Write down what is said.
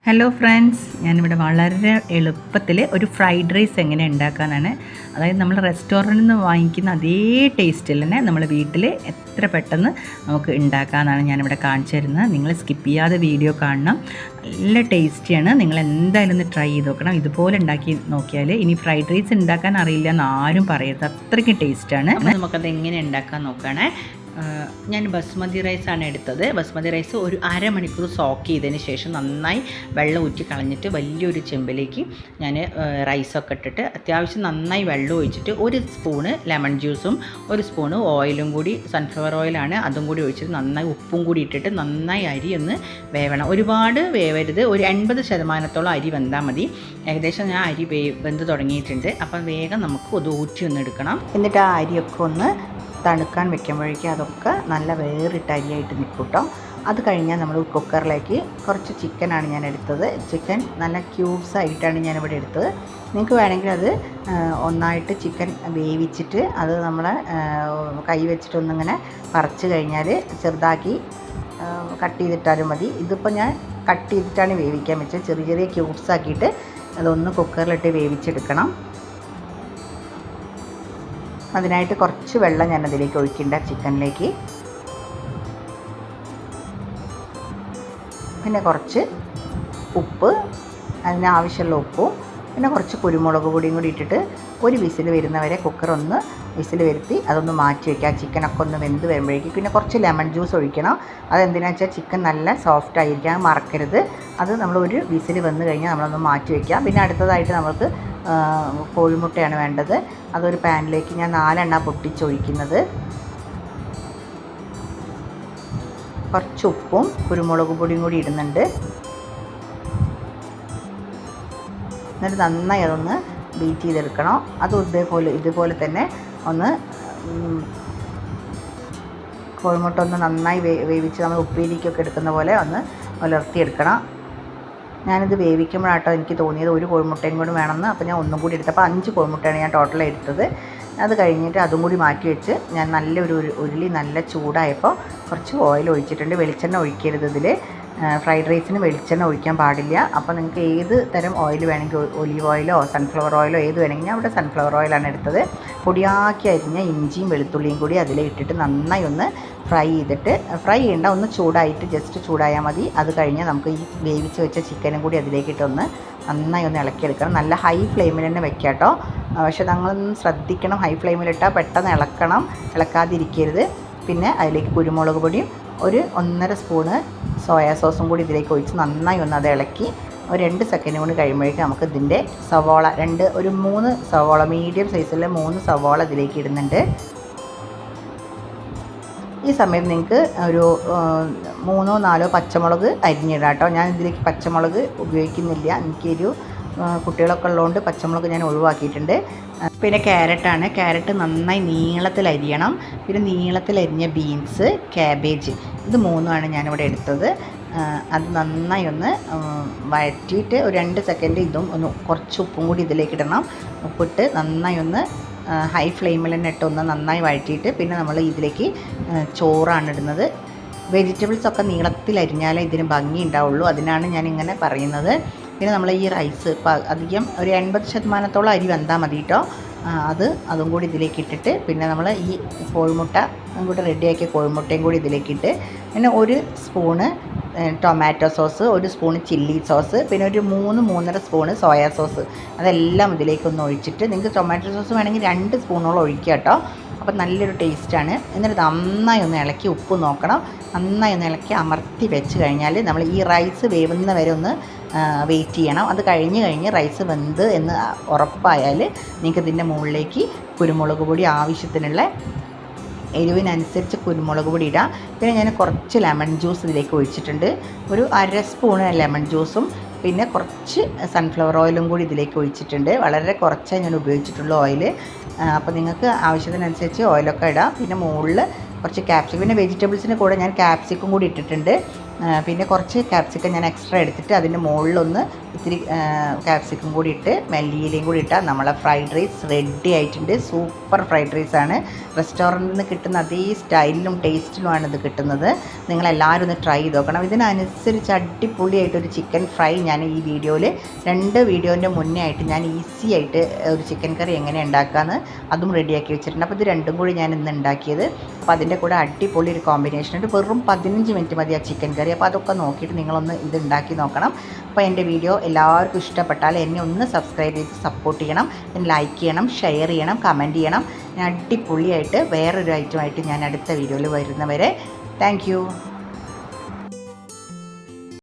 Hello friends, ഞാനിവിടെ വളരെ എളുപ്പത്തിൽ ഒരു ഫ്രൈഡ് റൈസ് എങ്ങനെ ഉണ്ടാക്കാനാണ്. അതായത് നമ്മൾ റെസ്റ്റോറൻറ്റിൽ നിന്ന് വാങ്ങിക്കുന്ന അതേ ടേസ്റ്റിൽ തന്നെ നമ്മൾ വീട്ടിൽ എത്ര പെട്ടെന്ന് നമുക്ക് ഉണ്ടാക്കാമെന്നാണ് ഞാനിവിടെ കാണിച്ചു തരുന്നത്. നിങ്ങൾ സ്കിപ്പ് ചെയ്യാതെ വീഡിയോ കാണണം. നല്ല ടേസ്റ്റിയാണ്. നിങ്ങൾ എന്തായാലും ഒന്ന് ട്രൈ ചെയ്ത് നോക്കണം. ഇതുപോലെ ഉണ്ടാക്കി നോക്കിയാൽ ഇനി ഫ്രൈഡ് റൈസ് ഉണ്ടാക്കാൻ അറിയില്ല എന്ന് ആരും പറയരുത്, അത്രയ്ക്കും ടേസ്റ്റാണ്. അപ്പോൾ നമുക്കത് എങ്ങനെ ഉണ്ടാക്കാൻ നോക്കുകയാണേ. ഞാൻ ബസ്മതി റൈസാണ് എടുത്തത്. ബസ്മതി റൈസ് ഒരു അരമണിക്കൂർ സോക്ക് ചെയ്തതിന് ശേഷം നന്നായി വെള്ളം ഊറ്റി കളഞ്ഞിട്ട് വലിയൊരു ചെമ്പിലേക്ക് ഞാൻ റൈസൊക്കെ ഇട്ടിട്ട് അത്യാവശ്യം നന്നായി വെള്ളം ഒഴിച്ചിട്ട് ഒരു സ്പൂണ് ലെമൺ ജ്യൂസും ഒരു സ്പൂണ് ഓയിലും കൂടി, സൺഫ്ലവർ ഓയിലാണ്, അതും കൂടി ഒഴിച്ചിട്ട് നന്നായി ഉപ്പും കൂടി ഇട്ടിട്ട് നന്നായി അരി ഒന്ന് വേവണം. ഒരുപാട് വേവരുത്, ഒരു 80% അരി വെന്താൽ മതി. ഏകദേശം ഞാൻ അരി വെന്ത് തുടങ്ങിയിട്ടുണ്ട്. അപ്പം വേഗം നമുക്ക് അത് ഊറ്റി ഒന്ന് എടുക്കണം. എന്നിട്ട് ആ അരിയൊക്കെ ഒന്ന് തണുക്കാൻ വെക്കുമ്പോഴേക്കും അതൊക്കെ നല്ല വേറിട്ട അരിയായിട്ട് നിൽക്കും കേട്ടോ. അത് കഴിഞ്ഞാൽ നമ്മൾ കുക്കറിലേക്ക് കുറച്ച് ചിക്കനാണ് ഞാൻ എടുത്തത്. ചിക്കൻ നല്ല ക്യൂബ്സ് ആയിട്ടാണ് ഞാനിവിടെ എടുത്തത്. നിങ്ങൾക്ക് വേണമെങ്കിൽ അത് ഒന്നായിട്ട് ചിക്കൻ വേവിച്ചിട്ട് അത് നമ്മൾ കൈ വെച്ചിട്ടൊന്നിങ്ങനെ പറിച്ച് കഴിഞ്ഞാൽ ചെറുതാക്കി കട്ട് ചെയ്തിട്ടാലും മതി. ഇതിപ്പോൾ ഞാൻ കട്ട് ചെയ്തിട്ടാണ് വേവിക്കാൻ വെച്ചത്. ചെറിയ ചെറിയ ക്യൂബ്സ് ആക്കിയിട്ട് അതൊന്ന് കുക്കറിലിട്ട് വേവിച്ചെടുക്കണം. അതിനായിട്ട് കുറച്ച് വെള്ളം ഞാൻ അതിലേക്ക് ഒഴിക്കേണ്ട ചിക്കനിലേക്ക്. പിന്നെ കുറച്ച് ഉപ്പ്, അതിനാവശ്യമുള്ള ഉപ്പും പിന്നെ കുറച്ച് കുരുമുളക് പൊടിയും കൂടി ഇട്ടിട്ട് ഒരു വിസിൽ വരുന്നവരെ കുക്കർ ഒന്ന് വിസിൽ വരുത്തി അതൊന്ന് മാറ്റി വയ്ക്കുക. ചിക്കനൊക്കെ ഒന്ന് വെന്ത് വരുമ്പോഴേക്കും പിന്നെ കുറച്ച് ലെമൺ ജ്യൂസ് ഒഴിക്കണം. അതെന്തിനാണെന്ന് വെച്ചാൽ ചിക്കൻ നല്ല സോഫ്റ്റ് ആയിരിക്കാൻ മറക്കരുത്. അത് നമ്മൾ ഒരു വിസിൽ വന്ന് കഴിഞ്ഞാൽ നമ്മളൊന്ന് മാറ്റി വയ്ക്കുക. പിന്നെ അടുത്തതായിട്ട് നമുക്ക് കോഴിമുട്ടയാണ് വേണ്ടത്. അതൊരു പാനിലേക്ക് ഞാൻ 4 പൊട്ടിച്ചൊഴിക്കുന്നത്. കുറച്ച് ഉപ്പും കുരുമുളക് പൊടിയും കൂടി ഇടുന്നുണ്ട്. എന്നിട്ട് നന്നായി അതൊന്ന് ബീറ്റ് ചെയ്തെടുക്കണം. അത് ഇതുപോലെ തന്നെ ഒന്ന് കോഴിമുട്ട ഒന്ന് നന്നായി വേവിച്ച് നമ്മൾ ഉപ്പേരിക്കൊക്കെ എടുക്കുന്ന പോലെ ഒന്ന് ഉലർത്തിയെടുക്കണം. ഞാനിത് വേവിക്കുമ്പോഴാട്ടോ എനിക്ക് തോന്നിയത് ഒരു കോഴിമുട്ടയും കൂടി വേണമെന്ന്. അപ്പോൾ ഞാൻ ഒന്നും കൂടി എടുത്തപ്പോൾ 5 കോഴിമുട്ടയാണ് ഞാൻ ടോട്ടൽ എടുത്തത്. അത് കഴിഞ്ഞിട്ട് അതും കൂടി മാറ്റി വെച്ച് ഞാൻ നല്ലൊരു ഉരുളി നല്ല ചൂടായപ്പോൾ കുറച്ച് ഓയിൽ ഒഴിച്ചിട്ടുണ്ട്. വെളിച്ചെണ്ണ ഒഴിക്കരുത് ഇതിൽ. ഫ്രൈഡ് റൈസിന് വെളിച്ചെണ്ണ ഒഴിക്കാൻ പാടില്ല. അപ്പോൾ നിങ്ങൾക്ക് ഏത് തരം ഓയിൽ വേണമെങ്കിൽ, ഒലീവ് ഓയിലോ സൺഫ്ലവർ ഓയിലോ ഏത് വേണമെങ്കിൽ, ഞാൻ ഇവിടെ സൺഫ്ലവർ ഓയിലാണ് എടുത്തത്. പൊടിയാക്കി അരിഞ്ഞ ഇഞ്ചിയും വെളുത്തുള്ളിയും കൂടി അതിലിട്ടിട്ട് നന്നായി ഒന്ന് ഫ്രൈ ചെയ്യേണ്ട, ഒന്ന് ചൂടായിട്ട് ജസ്റ്റ് ചൂടായാൽ മതി. അത് കഴിഞ്ഞ് നമുക്ക് ഈ വേവിച്ച് വെച്ച ചിക്കനും കൂടി അതിലേക്കിട്ടൊന്ന് നന്നായി ഒന്ന് ഇളക്കിയെടുക്കണം. നല്ല ഹൈ ഫ്ലെയിമിൽ തന്നെ വെക്കാം കേട്ടോ. പക്ഷേ ഞങ്ങളൊന്ന് ശ്രദ്ധിക്കണം, ഹൈ ഫ്ലെയിമിലിട്ടാൽ പെട്ടെന്ന് ഇളക്കാതിരിക്കരുത്. പിന്നെ അതിലേക്ക് കുരുമുളക് പൊടിയും ഒരു 1.5 സ്പൂണ് സോയാ സോസും കൂടി ഇതിലേക്ക് ഒഴിച്ച് നന്നായി ഒന്ന് അത് ഇളക്കി ഒരു 2 സെക്കൻഡ് കൂടി കഴിയുമ്പോഴേക്കും നമുക്ക് ഇതിൻ്റെ സവോള ഒരു 3 സവോള, മീഡിയം സൈസിലെ 3 സവോള ഇതിലേക്ക് ഇടുന്നുണ്ട്. ഈ സമയത്ത് നിങ്ങൾക്ക് ഒരു 3-4 പച്ചമുളക് അരിഞ്ഞിടാം കേട്ടോ. ഞാൻ ഇതിലേക്ക് പച്ചമുളക് ഉപയോഗിക്കുന്നില്ല. എനിക്കൊരു കുട്ടികളൊക്കെ ഉള്ളതുകൊണ്ട് പച്ചമുളക് ഞാൻ ഒഴിവാക്കിയിട്ടുണ്ട്. പിന്നെ ക്യാരറ്റ് നന്നായി നീളത്തിൽ അരിയണം. പിന്നെ നീളത്തിൽ അരിഞ്ഞ ബീൻസ്, ക്യാബേജ്, ഇത് 3ആണ് ഞാനിവിടെ എടുത്തത്. അത് നന്നായി ഒന്ന് വഴറ്റിയിട്ട് ഒരു 2 സെക്കൻഡ് ഇതും ഒന്ന് കുറച്ച് ഉപ്പും കൂടി ഇതിലേക്ക് ഇടണം. ഉപ്പിട്ട് നന്നായി ഒന്ന് ഹൈ ഫ്ലെയിമിൽ തന്നെ ഇട്ടൊന്ന് നന്നായി വഴറ്റിയിട്ട് പിന്നെ നമ്മൾ ഇതിലേക്ക് ചോറാണ് ഇടുന്നത്. വെജിറ്റബിൾസൊക്കെ നീളത്തിൽ അരിഞ്ഞാലേ ഇതിന് ഭംഗി ഉണ്ടാവുള്ളൂ. അതിനാണ് ഞാനിങ്ങനെ പറയുന്നത്. പിന്നെ നമ്മൾ ഈ റൈസ് അധികം ഒരു 80% അരി വെന്താൽ മതി കേട്ടോ. അതും കൂടി ഇതിലേക്ക് ഇട്ടിട്ട് പിന്നെ നമ്മൾ ഈ കോഴിമുട്ട കൂടി റെഡിയാക്കിയ കോഴിമുട്ടയും കൂടി ഇതിലേക്കിട്ട് പിന്നെ ഒരു സ്പൂണ് ടൊമാറ്റോ സോസ്, ഒരു സ്പൂണ് ചില്ലി സോസ്, പിന്നെ ഒരു 3-3.5 സ്പൂണ് സോയാ സോസ്, അതെല്ലാം ഇതിലേക്കൊന്ന് ഒഴിച്ചിട്ട്, നിങ്ങൾക്ക് ടൊമാറ്റോ സോസ് വേണമെങ്കിൽ 2 സ്പൂണോളം ഒഴിക്കുക കേട്ടോ. അപ്പോൾ നല്ലൊരു ടേസ്റ്റാണ്. എന്നിട്ട് നന്നായി ഒന്ന് ഇളക്കി ഉപ്പ് നോക്കണം. നന്നായി ഒന്ന് ഇളക്കി അമർത്തി വെച്ച് കഴിഞ്ഞാൽ നമ്മൾ ഈ റൈസ് വേവുന്ന വരെ ഒന്ന് വെയിറ്റ് ചെയ്യണം. അത് കഴിഞ്ഞ് റൈസ് വെന്ത് എന്ന് ഉറപ്പായാൽ നിങ്ങൾക്ക് ഇതിൻ്റെ മുകളിലേക്ക് കുരുമുളക് പൊടി, ആവശ്യത്തിനുള്ള എരിവിനനുസരിച്ച് കുരുമുളക് പൊടി ഇടാം. പിന്നെ ഞാൻ കുറച്ച് ലെമൺ ജ്യൂസ് ഇതിലേക്ക് ഒഴിച്ചിട്ടുണ്ട്. ഒരു 1/2 സ്പൂണ് ലെമൺ ജ്യൂസും പിന്നെ കുറച്ച് സൺഫ്ലവർ ഓയിലും കൂടി ഇതിലേക്ക് ഒഴിച്ചിട്ടുണ്ട്. വളരെ കുറച്ചേ ഞാൻ ഉപയോഗിച്ചിട്ടുള്ളൂ ഓയിൽ. അപ്പോൾ നിങ്ങൾക്ക് ആവശ്യത്തിനനുസരിച്ച് ഓയിലൊക്കെ ഇടാം. പിന്നെ മുകളിൽ കുറച്ച് ക്യാപ്സിക്കം, പിന്നെ വെജിറ്റബിൾസിന് കൂടെ ഞാൻ ക്യാപ്സിക്കം കൂടി ഇട്ടിട്ടുണ്ട്. പിന്നെ കുറച്ച് ക്യാപ്സിക്കം ഞാൻ എക്സ്ട്രാ എടുത്തിട്ട് അതിൻ്റെ മുകളിലൊന്ന് ഇത്തിരി ക്യാപ്സിക്കം കൂടി ഇട്ട് മല്ലിയിലയും കൂടി ഇട്ടാൽ നമ്മളെ ഫ്രൈഡ് റൈസ് റെഡി ആയിട്ടുണ്ട്. സൂപ്പർ ഫ്രൈഡ് റൈസാണ്. റെസ്റ്റോറൻറ്റിൽ നിന്ന് കിട്ടുന്ന അതേ സ്റ്റൈലിലും ടേസ്റ്റിലുമാണ് ഇത് കിട്ടുന്നത്. നിങ്ങളെല്ലാവരും ഒന്ന് ട്രൈ ചെയ്ത് നോക്കണം. ഇതിനനുസരിച്ച് അടിപൊളിയായിട്ടൊരു ചിക്കൻ ഫ്രൈ ഞാൻ ഈ വീഡിയോയിൽ 2 വീഡിയോൻ്റെ മുന്നേ ആയിട്ട് ഞാൻ ഈസി ആയിട്ട് ഒരു ചിക്കൻ കറി എങ്ങനെ ഉണ്ടാക്കാമെന്ന് അതും റെഡിയാക്കി വെച്ചിട്ടുണ്ട്. അപ്പോൾ ഇത് രണ്ടും കൂടി ഞാൻ ഇന്ന് ഉണ്ടാക്കിയത്. അപ്പോൾ അതിൻ്റെ കൂടെ അടിപൊളി ഒരു കോമ്പിനേഷൻ ഉണ്ട്. വെറും 15 മിനിറ്റ് മതി ആ ചിക്കൻ കറി. അപ്പോൾ അതൊക്കെ നോക്കിയിട്ട് നിങ്ങളൊന്ന് ഇത് ഉണ്ടാക്കി നോക്കണം. അപ്പോൾ എൻ്റെ വീഡിയോ എല്ലാവർക്കും ഇഷ്ടപ്പെട്ടാൽ എന്നെ ഒന്ന് സബ്സ്ക്രൈബ് ചെയ്ത് സപ്പോർട്ട് ചെയ്യണം. എന്നെ ലൈക്ക് ചെയ്യണം, ഷെയർ ചെയ്യണം, കമൻറ്റ് ചെയ്യണം. ഞാൻ അടിപൊളിയായിട്ട് വേറൊരു ഐറ്റമായിട്ട് ഞാൻ അടുത്ത വീഡിയോയിൽ വരുന്നവരെ താങ്ക് യു.